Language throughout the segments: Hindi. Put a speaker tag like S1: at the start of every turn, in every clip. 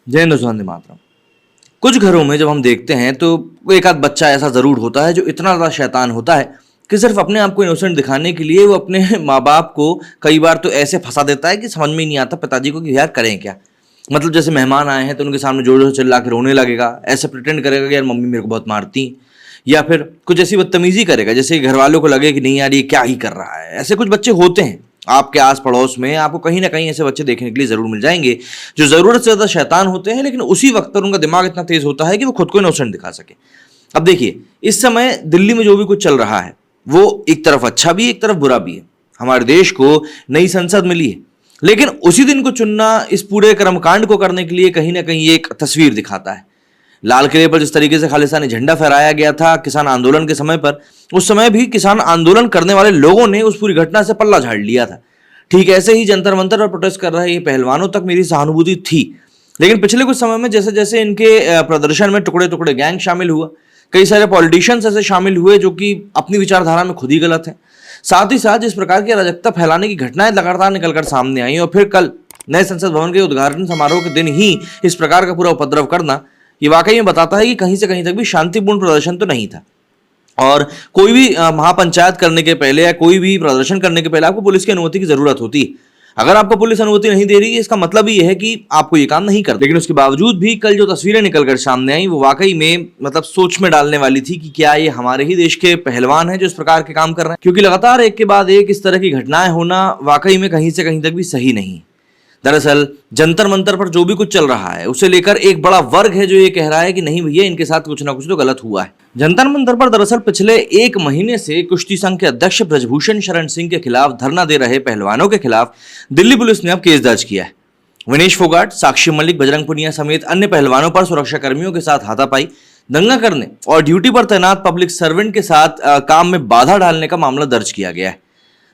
S1: जय हिंद वंदे मातरम। कुछ घरों में जब हम देखते हैं तो एक आध बच्चा ऐसा जरूर होता है जो इतना ज्यादा शैतान होता है कि सिर्फ अपने आप को इनोसेंट दिखाने के लिए वो अपने माँ बाप को कई बार तो ऐसे फंसा देता है कि समझ में ही नहीं आता पिताजी को कि यार करें क्या। मतलब जैसे मेहमान आए हैं तो उनके सामने जोर जोर से चिल्ला के रोने लगेगा, ऐसे प्रिटेंड करेगा कि यार मम्मी मेरे को बहुत मारती हैं, या फिर कुछ ऐसी बदतमीजी करेगा जैसे घर वालों को लगे कि नहीं यार ये क्या ही कर रहा है। ऐसे कुछ बच्चे होते हैं आपके आस पड़ोस में, आपको कहीं ना कहीं ऐसे बच्चे देखने के लिए जरूर मिल जाएंगे जो जरूरत से ज्यादा शैतान होते हैं, लेकिन उसी वक्त पर उनका दिमाग इतना तेज होता है कि वो खुद को इनोसेंट दिखा सके। अब देखिए, इस समय दिल्ली में जो भी कुछ चल रहा है वो एक तरफ अच्छा भी है, एक तरफ बुरा भी है। हमारे देश को नई संसद मिली है, लेकिन उसी दिन को चुनना इस पूरे कर्मकांड को करने के लिए कहीं ना कहीं एक तस्वीर दिखाता है। लाल किले पर जिस तरीके से खालिस्तानी झंडा फहराया गया था किसान आंदोलन के समय पर, उस समय भी किसान आंदोलन करने वाले लोगों ने उस पूरी घटना से पल्ला झाड़ लिया था। ठीक ऐसे ही जंतर मंतर पर प्रोटेस्ट कर रहे ये पहलवानों तक मेरी सहानुभूति थी, लेकिन पिछले कुछ समय में जैसे जैसे इनके प्रदर्शन में टुकड़े टुकड़े गैंग शामिल हुआ, कई सारे पॉलिटिशियंस ऐसे शामिल हुए जो कि अपनी विचारधारा में खुद ही गलत है। साथ ही साथ जिस प्रकार की अराजकता फैलाने की घटनाएं लगातार निकलकर सामने आई और फिर कल नए संसद भवन के उद्घाटन समारोह के दिन ही इस प्रकार का पूरा उपद्रव करना, ये वाकई में बताता है कि कहीं से कहीं तक भी शांतिपूर्ण प्रदर्शन तो नहीं था। और कोई भी महापंचायत करने के पहले या कोई भी प्रदर्शन करने के पहले आपको पुलिस की अनुमति की जरूरत होती है। अगर आपको पुलिस अनुमति नहीं दे रही है, इसका मतलब ही यह है कि आपको ये काम नहीं करते। लेकिन उसके बावजूद भी कल जो तस्वीरें निकलकर सामने आई वो वाकई में मतलब सोच में डालने वाली थी कि क्या ये हमारे ही देश के पहलवान हैं जो इस प्रकार के काम कर रहे हैं, क्योंकि लगातार एक के बाद एक इस तरह की घटनाएं होना वाकई में कहीं से कहीं तक भी सही नहीं। दरअसल जंतर मंतर पर जो भी कुछ चल रहा है उसे लेकर एक बड़ा वर्ग है जो ये कह रहा है कि नहीं भैया इनके साथ कुछ ना कुछ तो गलत हुआ है। जंतर मंतर पर दरअसल पिछले एक महीने से कुश्ती संघ के अध्यक्ष ब्रजभूषण शरण सिंह के खिलाफ धरना दे रहे पहलवानों के खिलाफ दिल्ली पुलिस ने अब केस दर्ज किया है। विनेश फोगाट, साक्षी मलिक, बजरंग पुनिया समेत अन्य पहलवानों पर सुरक्षा कर्मियों के साथ हाथापाई, दंगा करने और ड्यूटी पर तैनात पब्लिक सर्वेंट के साथ काम में बाधा डालने का मामला दर्ज किया गया है।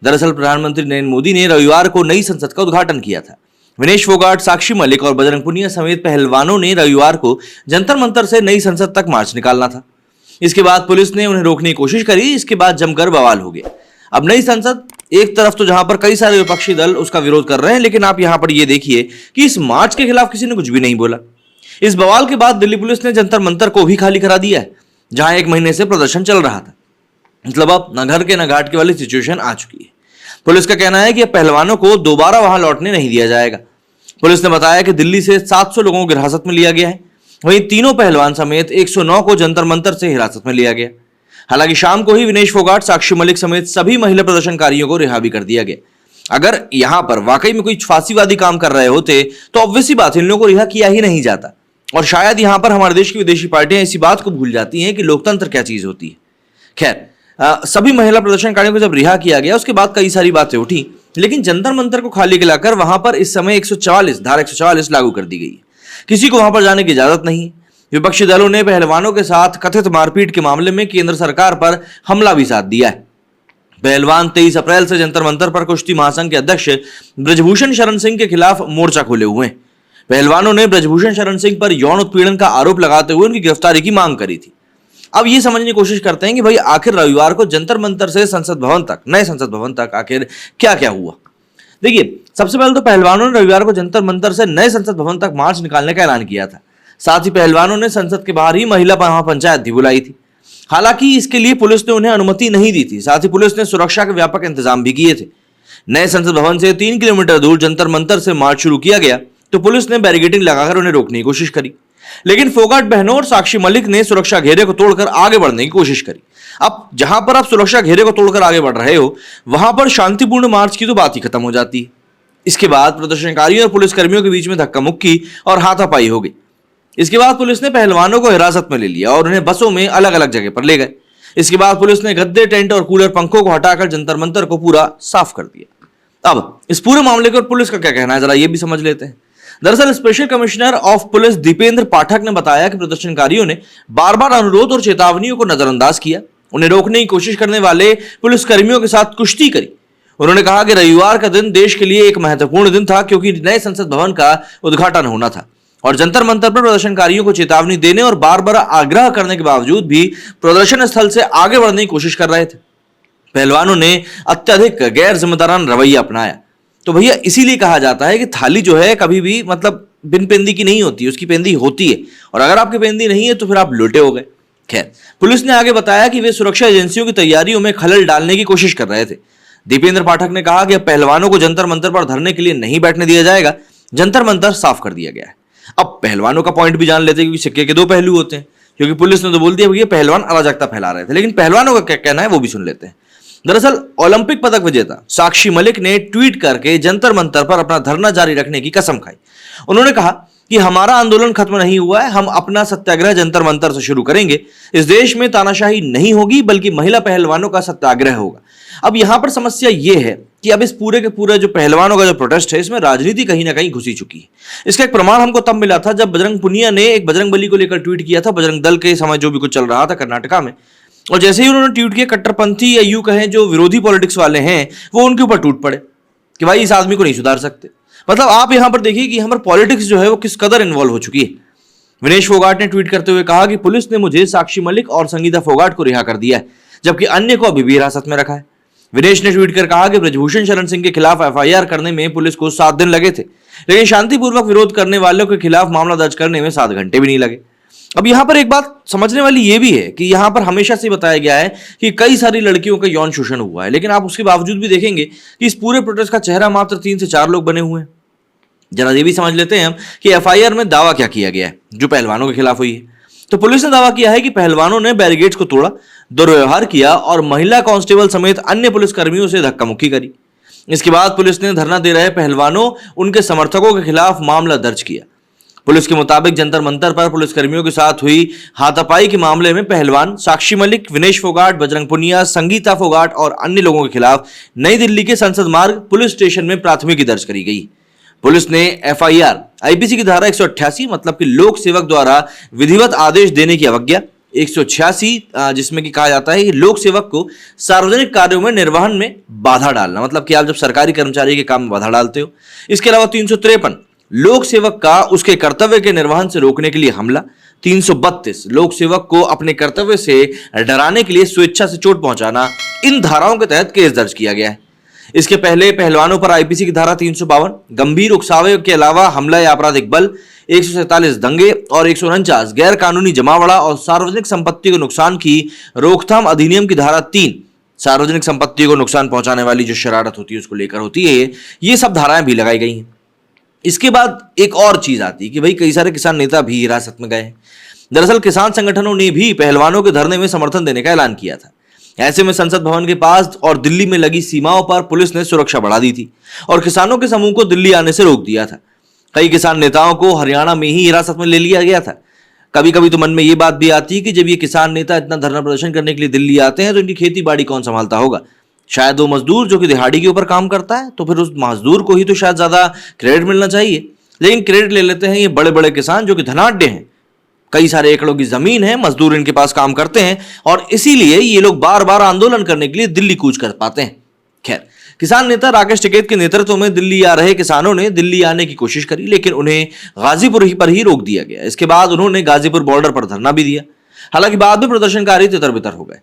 S1: दरअसल प्रधानमंत्री नरेंद्र मोदी ने रविवार को नई संसद का उद्घाटन किया था। विनेश फोगाट, साक्षी मलिक और बजरंग पुनिया समेत पहलवानों ने रविवार को जंतर मंतर से नई संसद तक मार्च निकालना था। इसके बाद पुलिस ने उन्हें रोकने की कोशिश करी, इसके बाद जमकर बवाल हो गया। अब नई संसद एक तरफ तो जहां पर कई सारे विपक्षी दल उसका विरोध कर रहे हैं, लेकिन आप यहां पर यह देखिए कि इस मार्च के खिलाफ किसी ने कुछ भी नहीं बोला। इस बवाल के बाद दिल्ली पुलिस ने जंतर मंतर को भी खाली करा दिया है, जहां एक महीने से प्रदर्शन चल रहा था। मतलब अब न घर के न घाट के वाली सिचुएशन आ चुकी है। पुलिस का कहना है कि पहलवानों को दोबारा वहां लौटने नहीं दिया जाएगा। पुलिस ने बताया कि दिल्ली से 700 लोगों को हिरासत में लिया गया है, वहीं तीनों पहलवान समेत 109 को जंतर मंतर से हिरासत में लिया गया। हालांकि शाम को ही विनेश फोगाट, साक्षी मलिक समेत सभी महिला प्रदर्शनकारियों को रिहा भी कर दिया गया। अगर यहां पर वाकई में कोई फांसीवादी काम कर रहे होते तो ऑब्वियसली बात इन लोगों को रिहा किया ही नहीं जाता। और शायद यहां पर हमारे देश की विदेशी पार्टियां इसी बात को भूल जाती हैं कि लोकतंत्र क्या चीज होती है। खैर, सभी महिला प्रदर्शनकारियों को जब रिहा किया गया उसके बाद कई सारी बातें उठी, लेकिन जंतर मंतर को खाली खिलाकर वहां पर इस समय धारा 144 लागू कर दी गई है। किसी को वहां पर जाने की इजाजत नहीं। विपक्षी दलों ने पहलवानों के साथ कथित मारपीट के मामले में केंद्र सरकार पर हमला भी साध दिया है। पहलवान 23 अप्रैल से जंतर मंतर पर कुश्ती महासंघ के अध्यक्ष ब्रजभूषण शरण सिंह के खिलाफ मोर्चा खोले हुए हैं। पहलवानों ने ब्रजभूषण शरण सिंह पर यौन उत्पीड़न का आरोप लगाते हुए उनकी गिरफ्तारी की मांग करी थी। अब ये समझने की कोशिश करते हैं कि भाई आखिर रविवार को जंतर मंतर से संसद भवन तक, नए संसद भवन तक आखिर क्या क्या हुआ। देखिए, सबसे पहले तो पहलवानों ने रविवार को जंतर मंतर से नए संसद भवन तक मार्च निकालने का ऐलान किया था। साथ ही पहलवानों ने संसद के बाहर ही महिला महापंचायत भी बुलाई थी। हालांकि इसके लिए पुलिस ने उन्हें अनुमति नहीं दी थी। साथ ही पुलिस ने सुरक्षा के व्यापक इंतजाम भी किए थे। नए संसद भवन से 3 किलोमीटर दूर जंतर मंतर से मार्च शुरू किया गया तो पुलिस ने बैरिकेडिंग लगाकर उन्हें रोकने की कोशिश करी, लेकिन फोगाट बहनों और साक्षी मलिक ने सुरक्षा घेरे को तोड़कर आगे बढ़ने की कोशिश करी। अब जहां पर आप सुरक्षा घेरे को तोड़कर आगे बढ़ रहे हो वहां पर शांतिपूर्ण मार्च की तो बात ही खत्म हो जाती है। इसके बाद प्रदर्शनकारियों और पुलिसकर्मियों के बीच में धक्का मुक्की और हाथापाई हो गई। इसके बाद पुलिस ने पहलवानों को हिरासत में ले लिया और उन्हें बसों में अलग अलग जगह पर ले गए। इसके बाद पुलिस ने गद्दे, टेंट और कूलर पंखों को हटाकर जंतर मंतर को पूरा साफ कर दिया। अब इस पूरे मामले पर पुलिस का क्या कहना है जरा ये भी समझ लेते हैं। दरअसल special commissioner of police Dipendra Pathak ने बताया कि प्रदर्शनकारियों ने बार बार अनुरोध और चेतावनियों को नजरअंदाज किया। उन्हें रोकने की कोशिश करने वाले पुलिसकर्मियों के साथ कुश्ती करी। उन्होंने कहा कि रविवार का दिन देश के लिए एक महत्वपूर्ण दिन था क्योंकि नए संसद भवन का उद्घाटन होना था और जंतर मंतर पर प्रदर्शनकारियों को चेतावनी देने और बार बार आग्रह करने के बावजूद भी प्रदर्शन स्थल से आगे बढ़ने की कोशिश कर रहे थे। पहलवानों ने अत्यधिक गैर जिम्मेदाराना रवैया अपनाया। तो भैया इसीलिए कहा जाता है कि थाली जो है कभी भी मतलब बिन पेंदी की नहीं होती, उसकी पेंदी होती है, और अगर आपकी पेंदी नहीं है तो फिर आप लोटे हो गए। खैर, पुलिस ने आगे बताया कि वे सुरक्षा एजेंसियों की तैयारियों में खलल डालने की कोशिश कर रहे थे। दीपेंद्र पाठक ने कहा कि अब पहलवानों को जंतर मंतर पर धरने के लिए नहीं बैठने दिया जाएगा, जंतर मंतर साफ कर दिया गया है। अब पहलवानों का पॉइंट भी जान लेते हैं, क्योंकि सिक्के के दो पहलू होते हैं। क्योंकि पुलिस ने तो बोल दिया भैया पहलवान अराजकता फैला रहे थे, लेकिन पहलवानों का क्या कहना है वो भी सुन लेते हैं। दरअसल ओलंपिक पदक विजेता साक्षी मलिक ने ट्वीट करके जंतर मंतर पर अपना धरना जारी रखने की कसम खाई। उन्होंने कहा कि हमारा आंदोलन खत्म नहीं हुआ है, हम अपना सत्याग्रह जंतर मंतर से शुरू करेंगे। इस देश में तानाशाही नहीं होगी, बल्कि महिला पहलवानों का सत्याग्रह होगा। अब यहां पर समस्या यह है कि अब इस पूरे के पूरे जो पहलवानों का जो प्रोटेस्ट है, इसमें राजनीति कहीं ना कहीं घुसी चुकी है। इसका एक प्रमाण हमको तब मिला था जब बजरंग पुनिया ने एक बजरंग बली को लेकर ट्वीट किया था, बजरंग दल के समय जो भी कुछ चल रहा था कर्नाटका में, और जैसे ही उन्होंने ट्वीट किया, कट्टरपंथी या यूं कहें जो विरोधी पॉलिटिक्स वाले हैं वो उनके ऊपर टूट पड़े कि भाई इस आदमी को नहीं सुधार सकते। मतलब आप यहां पर देखिए कि यहां पर पॉलिटिक्स जो है वो किस कदर इन्वॉल्व हो चुकी है। विनेश फोगाट ने ट्वीट करते हुए कहा कि पुलिस ने मुझे, साक्षी मलिक और संगीता फोगाट को रिहा कर दिया है, जबकि अन्य को अभी भी हिरासत में रखा है। विनेश ने ट्वीट कर कहा कि ब्रजभूषण शरण सिंह के खिलाफ एफआईआर करने में पुलिस को 7 दिन लगे थे, लेकिन शांतिपूर्वक विरोध करने वालों के खिलाफ मामला दर्ज करने में 7 घंटे भी नहीं लगे। अब यहां पर एक बात समझने वाली यह भी है कि यहां पर हमेशा से बताया गया है कि कई सारी लड़कियों का यौन शोषण हुआ है, लेकिन आप उसके बावजूद भी देखेंगे कि इस पूरे प्रोटेस्ट का चेहरा मात्र 3 से 4 लोग बने हुए हैं। जरा ये भी समझ लेते हैं हम कि एफआईआर में दावा क्या किया गया है जो पहलवानों के खिलाफ हुई है। तो पुलिस ने दावा किया है कि पहलवानों ने बैरिकेड्स को तोड़ा, दुर्व्यवहार किया और महिला कांस्टेबल समेत अन्य पुलिसकर्मियों से धक्का मुक्की करी। इसके बाद पुलिस ने धरना दे रहे पहलवानों, उनके समर्थकों के खिलाफ मामला दर्ज किया। पुलिस के मुताबिक जंतर मंतर पर पुलिसकर्मियों के साथ हुई हाथापाई के मामले में पहलवान साक्षी मलिक, विनेश फोगाट, बजरंग पुनिया, संगीता फोगाट और अन्य लोगों के खिलाफ नई दिल्ली के संसद मार्ग पुलिस स्टेशन में प्राथमिकी दर्ज करी गई। पुलिस ने एफआईआर आईपीसी की धारा 188 मतलब कि लोक सेवक द्वारा विधिवत आदेश देने की अवज्ञा, 186 जिसमें कि कहा जाता है कि लोक सेवक को सार्वजनिक कार्यों में निर्वहन में बाधा डालना, मतलब कि आप जब सरकारी कर्मचारी के काम में बाधा डालते हो। इसके अलावा 353 लोक सेवक का उसके कर्तव्य के निर्वहन से रोकने के लिए हमला, 332 लोक सेवक को अपने कर्तव्य से डराने के लिए स्वेच्छा से चोट पहुंचाना, इन धाराओं के तहत केस दर्ज किया गया है। इसके पहले पहलवानों पर आईपीसी की धारा 352 गंभीर उकसावे के अलावा हमला या आपराधिक बल, 147 दंगे और 149 गैर कानूनी जमावड़ा और सार्वजनिक संपत्ति को नुकसान की रोकथाम अधिनियम की धारा 3 सार्वजनिक संपत्ति को नुकसान पहुंचाने वाली जो शरारत होती है उसको लेकर होती है, ये सब धाराएं भी लगाई गई हैं। इसके बाद एक और चीज आती है कि भाई कई सारे किसान नेता भी हिरासत में गए। दरअसल किसान संगठनों ने भी पहलवानों के धरने में समर्थन देने का ऐलान किया था। ऐसे में संसद भवन के पास और दिल्ली में लगी सीमाओं पर पुलिस ने सुरक्षा बढ़ा दी थी और किसानों के समूह को दिल्ली आने से रोक दिया था। कई किसान नेताओं को हरियाणा में ही हिरासत में ले लिया गया था। कभी कभी तो मन में ये बात भी आती है कि जब ये किसान नेता इतना धरना प्रदर्शन करने के लिए दिल्ली आते हैं तो इनकी खेती बाड़ी कौन संभालता होगा। शायद वो मजदूर जो कि दिहाड़ी के ऊपर काम करता है, तो फिर उस मजदूर को ही तो शायद ज्यादा क्रेडिट मिलना चाहिए, लेकिन क्रेडिट ले लेते हैं ये बड़े बड़े किसान जो कि धनाढ्य हैं। कई सारे एकड़ों की जमीन है, मजदूर इनके पास काम करते हैं और इसीलिए ये लोग बार बार आंदोलन करने के लिए दिल्ली कूच कर पाते हैं। खैर, किसान नेता राकेश टिकैत के नेतृत्व में दिल्ली आ रहे किसानों ने दिल्ली आने की कोशिश करी, लेकिन उन्हें गाजीपुर पर ही रोक दिया गया। इसके बाद उन्होंने गाजीपुर बॉर्डर पर धरना भी दिया। हालांकि बाद में प्रदर्शनकारी तितर बितर हो गए।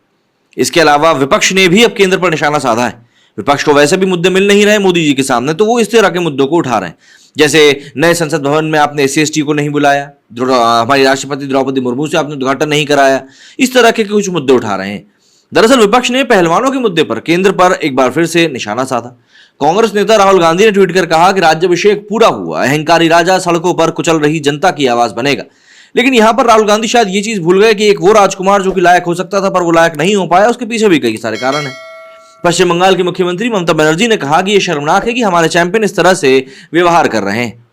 S1: इसके अलावा विपक्ष ने भी अब केंद्र पर निशाना साधा है। विपक्ष को वैसे भी मुद्दे मिल नहीं रहे मोदी जी के सामने, तो वो इस तरह के मुद्दों को उठा रहे हैं। जैसे नए संसद भवन में आपने SC/ST को नहीं बुलाया, हमारी राष्ट्रपति द्रौपदी मुर्मू से आपने उद्घाटन नहीं कराया, इस तरह के कुछ मुद्दे उठा रहे हैं। दरअसल विपक्ष ने पहलवानों के मुद्दे पर केंद्र पर एक बार फिर से निशाना साधा। कांग्रेस नेता राहुल गांधी ने ट्वीट कर कहा कि राज्याभिषेक पूरा हुआ, अहंकारी राजा सड़कों पर कुचल रही जनता की आवाज बनेगा। लेकिन यहां पर राहुल गांधी शायद ये चीज भूल गए कि एक वो राजकुमार जो कि लायक हो सकता था पर वो लायक नहीं हो पाया, उसके पीछे भी कई सारे कारण हैं। पश्चिम बंगाल की मुख्यमंत्री ममता बनर्जी ने कहा कि यह शर्मनाक है कि हमारे चैंपियन इस तरह से व्यवहार कर रहे हैं।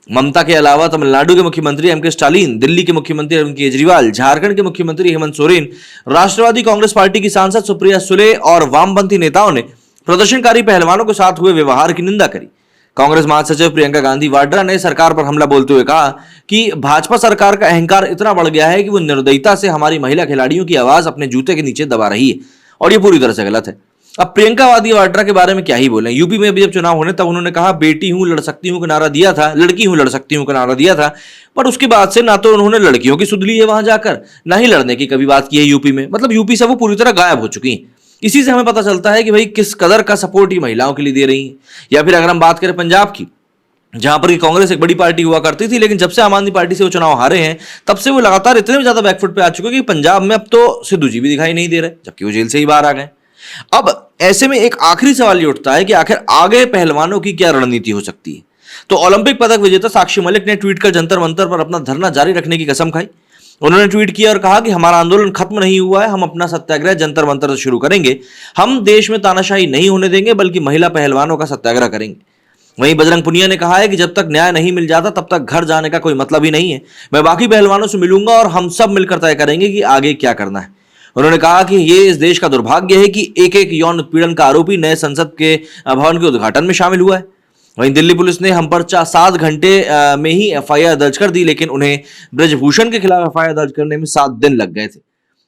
S1: ममता के अलावा तमिलनाडु के मुख्यमंत्री M.K. स्टालिन, दिल्ली के मुख्यमंत्री अरविंद केजरीवाल, झारखंड के मुख्यमंत्री हेमंत सोरेन, राष्ट्रवादी कांग्रेस पार्टी की सांसद सुप्रिया सुले और वामपंथी नेताओं ने प्रदर्शनकारी पहलवानों के साथ हुए व्यवहार की निंदा करी। कांग्रेस महासचिव प्रियंका गांधी वाड्रा ने सरकार पर हमला बोलते हुए कहा कि भाजपा सरकार का अहंकार इतना बढ़ गया है कि वो निर्दयता से हमारी महिला खिलाड़ियों की आवाज अपने जूते के नीचे दबा रही है और ये पूरी तरह से गलत है। अब प्रियंका वाड्रा के बारे में क्या ही बोलें। यूपी में भी जब चुनाव होने तब उन्होंने कहा बेटी हूं लड़ सकती हूं का नारा दिया था, लड़की हूं लड़ सकती हूं का नारा दिया था, पर उसके बाद से ना तो उन्होंने लड़कियों की सुध ली है वहां जाकर, ना ही लड़ने की कभी बात की है यूपी में। मतलब यूपी से वो पूरी तरह गायब हो चुकी हैं। इसी से हमें पता चलता है कि भाई किस कदर का सपोर्ट ये महिलाओं के लिए दे रही हैं। या फिर अगर हम बात करें पंजाब की, जहां पर कांग्रेस एक बड़ी पार्टी हुआ करती थी, लेकिन जब से आम आदमी पार्टी से वो चुनाव हारे हैं तब से वो लगातार इतने ज्यादा बैकफुट पे आ चुके हैं कि पंजाब में अब तो सिद्धू जी भी दिखाई नहीं दे रहे, जबकि वो जेल से ही बाहर आ गए। अब ऐसे में एक आखिरी सवाल ये उठता है कि आखिर आगे पहलवानों की क्या रणनीति हो सकती है। तो ओलंपिक पदक विजेता साक्षी मलिक ने ट्वीट कर जंतर मंतर पर अपना धरना जारी रखने की कसम खाई। उन्होंने ट्वीट किया और कहा कि हमारा आंदोलन खत्म नहीं हुआ है, हम अपना सत्याग्रह जंतर मंतर से शुरू करेंगे। हम देश में तानाशाही नहीं होने देंगे, बल्कि महिला पहलवानों का सत्याग्रह करेंगे। वहीं बजरंग पुनिया ने कहा है कि जब तक न्याय नहीं मिल जाता तब तक घर जाने का कोई मतलब ही नहीं है। मैं बाकी पहलवानों से मिलूंगा और हम सब मिलकर तय करेंगे कि आगे क्या करना है। उन्होंने कहा कि ये इस देश का दुर्भाग्य है कि एक एक यौन उत्पीड़न का आरोपी नए संसद के भवन के उद्घाटन में शामिल हुआ है। वहीं दिल्ली पुलिस ने हम पर 7 घंटे में ही एफआईआर दर्ज कर दी, लेकिन उन्हें ब्रजभूषण के खिलाफ एफआईआर दर्ज करने में 7 दिन लग गए थे।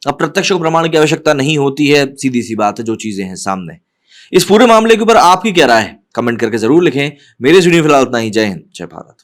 S1: अब प्रत्यक्ष प्रमाण की आवश्यकता नहीं होती है, सीधी सी बात है, जो चीजें हैं सामने। इस पूरे मामले के ऊपर आपकी क्या राय है, कमेंट करके जरूर लिखें। मेरे वीडियो फिलहाल इतना ही। जय हिंद, जय भारत।